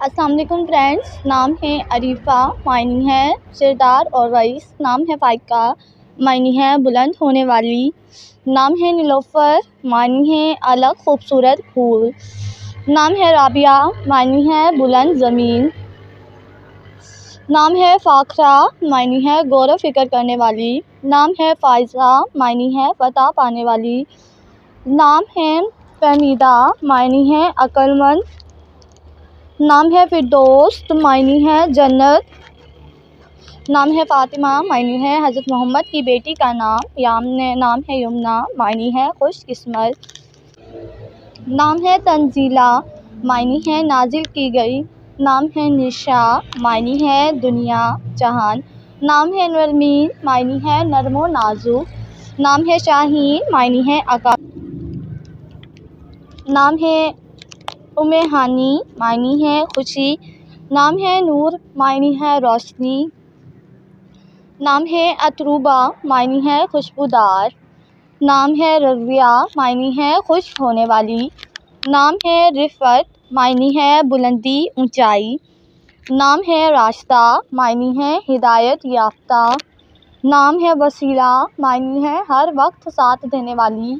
السلام علیکم فرینڈس، نام ہے عریفہ، معنی ہے سردار اور رئیس۔ نام ہے فائقہ، معنی ہے بلند ہونے والی۔ نام ہے نیلوفر، معنی ہے الگ خوبصورت پھول۔ نام ہے رابعہ، معنی ہے بلند زمین۔ نام ہے فاخرہ، معنی ہے غور و فکر کرنے والی۔ نام ہے فائزہ، معنی ہے فتح پانے والی۔ نام ہے فہمیدہ، معنی ہے عقل مند۔ نام ہے فردوس، معنی ہے جنت۔ نام ہے فاطمہ، معنی ہے حضرت محمد کی بیٹی کا نام۔ نام ہے یمنہ، معنی ہے خوش قسمت۔ نام ہے تنزیلہ، معنی ہے نازل کی گئی۔ نام ہے نشا، معنی ہے دنیا جہان۔ نام ہے نرمین، معنی ہے نرم و نازک۔ نام ہے شاہین، معنی ہے آقا۔ نام ہے ام ہانی، معنی ہے خوشی۔ نام ہے نور، معنی ہے روشنی۔ نام ہے اتروبہ، معنی ہے خوشبودار۔ نام ہے رضیہ، معنی ہے خوش ہونے والی۔ نام ہے رفعت، معنی ہے بلندی اونچائی۔ نام ہے راشدہ، معنی ہے ہدایت یافتہ۔ نام ہے وسیلہ، معنی ہے ہر وقت ساتھ دینے والی۔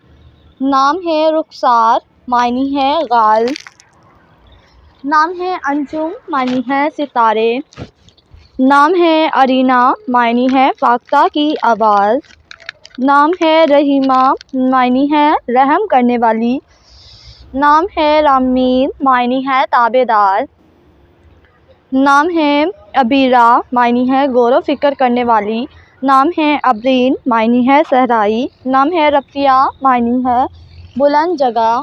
نام ہے رخسار، معنی ہے غال۔ نام ہے انجم، معنی ہے ستارے۔ نام ہے ارینا، معنی ہے فاختہ کی آواز۔ نام ہے رحیمہ، معنی ہے رحم کرنے والی۔ نام ہے رامین، معنی ہے تابعدار۔ نام ہے عبیرہ، معنی ہے غور و فکر کرنے والی۔ نام ہے عبرین، معنی ہے صحرائی۔ نام ہے رفیہ، معنی ہے بلند جگہ۔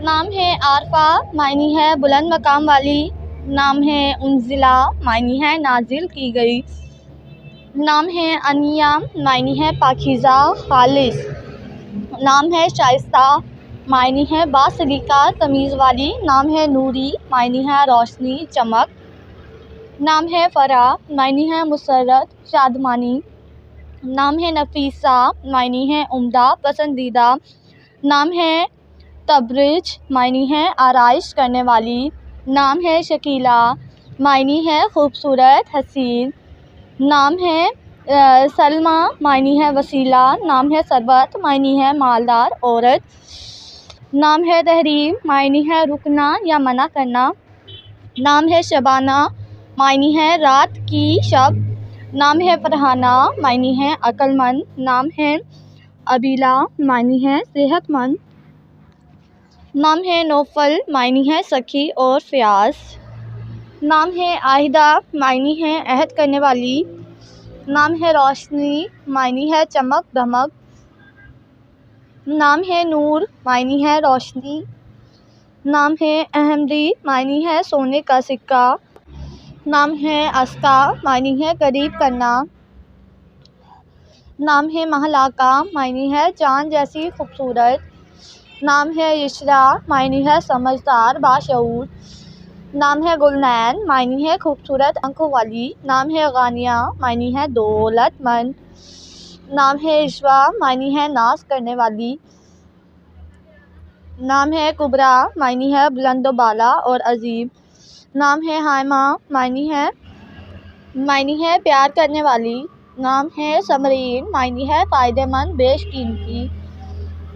نام ہے عارفہ، معنی ہے بلند مقام والی۔ نام ہے انزلہ، معنی ہے نازل کی گئی۔ نام ہے انیہ، معنی ہے پاکیزہ خالص۔ نام ہے شائستہ، معنی ہے باسلیقہ تمیز والی۔ نام ہے نوری، معنی ہے روشنی چمک۔ نام ہے فرح، معنی ہے مسرت شادمانی۔ نام ہے نفیسہ، معنی ہے عمدہ پسندیدہ۔ نام ہے تبرج، معنی ہے آرائش کرنے والی۔ نام ہے شکیلہ، معنی ہے خوبصورت حسین۔ نام ہے سلمیٰ، معنی ہے وسیلہ۔ نام ہے ثروت، معنی ہے مالدار عورت۔ نام ہے تحریم، معنی ہے رکنا یا منع کرنا۔ نام ہے شبانہ، معنی ہے رات کی شب۔ نام ہے فرحانہ، معنی ہے عقل مند۔ نام ہے عبیلہ، معنی ہے صحت مند۔ نام ہے نوفل، معنی ہے سخی اور فیاض۔ نام ہے عاہدہ، معنی ہے عہد کرنے والی۔ نام ہے روشنی، معنی ہے چمک دمک۔ نام ہے نور، معنی ہے روشنی۔ نام ہے احمدی، معنی ہے سونے کا سکہ۔ نام ہے اسکا، معنی ہے قریب کرنا۔ نام ہے مہلکہ، معنی ہے چاند جیسی خوبصورت۔ نام ہے یسریٰ، معنی ہے سمجھدار باشعور۔ نام ہے گلنین، معنی ہے خوبصورت آنکھوں والی۔ نام ہے غانیہ، معنی ہے دولت مند۔ نام ہے عشوہ، معنی ہے ناز کرنے والی۔ نام ہے کبریٰ، معنی ہے بلند و بالا اور عظیم۔ نام ہے حائمہ، معنی ہے پیار کرنے والی۔ نام ہے ثمرین، معنی ہے فائدہ مند بیش قیمتی۔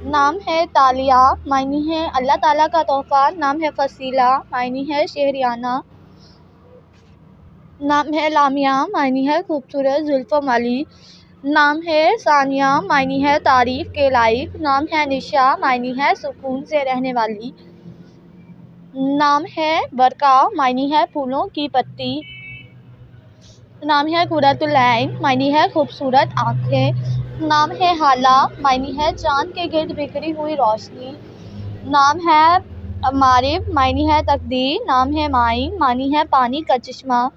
نام ہے تالیہ، معنی ہے اللہ تعالیٰ کا تحفہ۔ نام ہے فصیلہ، معنی ہے شہریانہ۔ نام ہے لامیہ، معنی ہے خوبصورت زلفوں والی۔ نام ہے ثانیہ، معنی ہے تعریف کے لائق۔ نام ہے نشا، معنی ہے سکون سے رہنے والی۔ نام ہے برقع، معنی ہے پھولوں کی پتی۔ نام ہے قرۃ العین، معنی ہے خوبصورت آنکھیں۔ نام ہے ہالہ، معنی ہے چاند کے گرد بکھری ہوئی روشنی۔ نام ہے مغرب، معنی ہے تقدیر۔ نام ہے معین، معنی ہے پانی کا چشمہ۔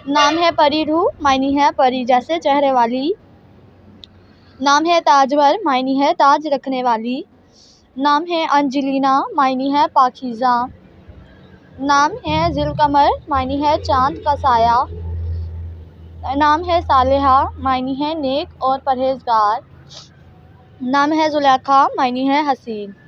نام ہے پری روح، معنی ہے پری جیسے چہرے والی۔ نام ہے تاجور، معنی ہے تاج رکھنے والی۔ نام ہے انجلینا، معنی ہے پاکیزہ۔ نام ہے ذوالقمر، معنی ہے چاند کا سایہ۔ نام ہے صالحہ، معنی ہے نیک اور پرہیزگار۔ نام ہے زلیخا، معنی ہے حسین۔